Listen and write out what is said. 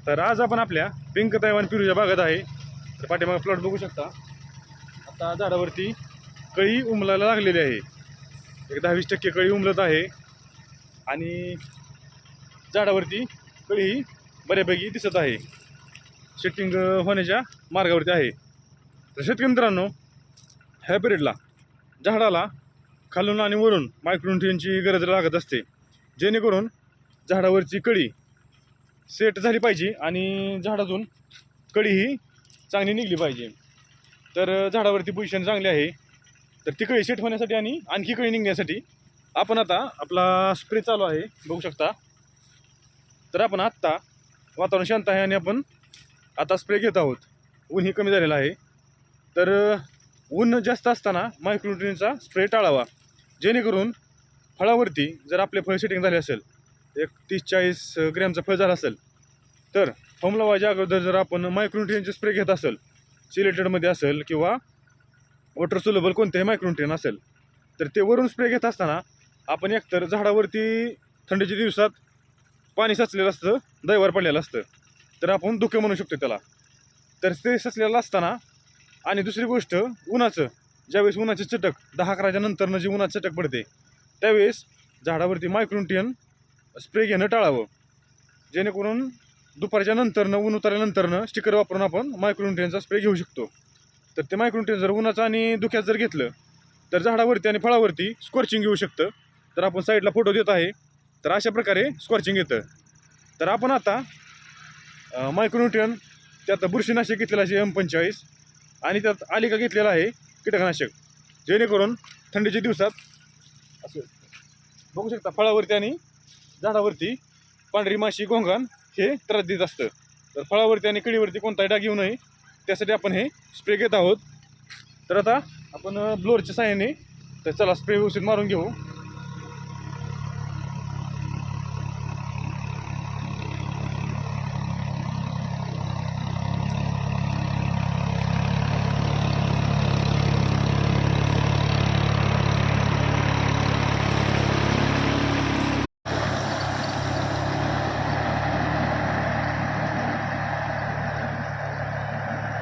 तर आज आपण आपल्या पिंक तैवान पेरूच्या बागेत आहे. तर पाठीमागे प्लॉट बघू शकता. आता झाडावरती कळी उमलायला लागलेली आहे. एक 10-20% कळी उमलत आहे आणि झाडावरती कळी बऱ्यापैकी दिसत आहे. सेटिंग होण्याच्या मार्गावरती आहे. तर शेतकरी मित्रांनो, ह्या पिरियडला झाडाला खालून आणि वरून मायक्रोन्यूट्रियनची गरज लागत असते, जेणेकरून झाडावरची कळी सेट झाली पाहिजे आणि झाडातून कळी ही चांगली निघली पाहिजे. तर झाडावरती पोझिशन चांगली आहे. तर ती कळी सेट होण्यासाठी आणि आणखी कळी निघण्यासाठी आपण आता आपला स्प्रे चालू आहे, बघू शकता. तर आपण आत्ता वातावरण शांत आहे आणि आपण आता स्प्रे घेत आहोत. ऊन ही कमी झालेलं आहे. तर ऊन जास्त असताना मायक्रोन्यूट्रियनचा स्प्रे टाळावा, जेणेकरून फळावरती जर आपले फळ सेटिंग झाले असेल, एक 30-40 ग्रॅमचं फळ झालं असेल, तर फॉर्म लावायच्या अगोदर जर आपण मायक्रोन्यूट्रियनचे स्प्रे घेत असेल, सिलेटेडमध्ये असेल किंवा वॉटर सोल्युबल कोणतेही मायक्रोन्यूट्रियन असेल, तर ते वरून स्प्रे घेत असताना आपण एकतर झाडावरती थंडीच्या दिवसात पाणी साचलेलं असतं, दैवार पडलेलं असतं, तर आपण धुके म्हणू शकतो त्याला. तर ते साचलेलं असताना आणि दुसरी गोष्ट उन्हाचं, ज्यावेळेस उन्हाचे चटक 10-11च्या नंतरनं जी उन्हाचं चटक पडते, त्यावेळेस झाडावरती मायक्रोन्यूट्रियन स्प्रे घेणं टाळावं, जेणेकरून दुपारच्या नंतरनं ऊन उतरल्यानंतरनं स्टिकर वापरून आपण मायक्रोन्यूट्रियनचा स्प्रे घेऊ शकतो. तर ते मायक्रोन्यूट्रियन जर उन्हाचं आणि धुक्यात जर घेतलं तर झाडावरती आणि फळावरती स्कॉर्चिंग येऊ शकतं. तर आपण साईडला फोटो देत आहे. तर अशा प्रकारे स्कॉर्चिंग येतं. तर आपण आता मायक्रोन्यूट्रियन त्यात बुरशीनाशक घेतलेलं आहे M45 आणि त्यात आलिका घेतलेला आहे कीटकनाशक, जेणेकरून थंडीच्या दिवसात असं बघू शकता फळावरती आणि झाडावरती पांढरी माशी, घोंगान हे त्रास देत असतं. तर फळावरती आणि कळीवरती कोणताही डाग येऊ नये त्यासाठी आपण हे स्प्रे घेत आहोत. तर आता आपण ब्लोअरच्या साहाय्याने तर चला स्प्रे व्यवस्थित मारून घेऊ.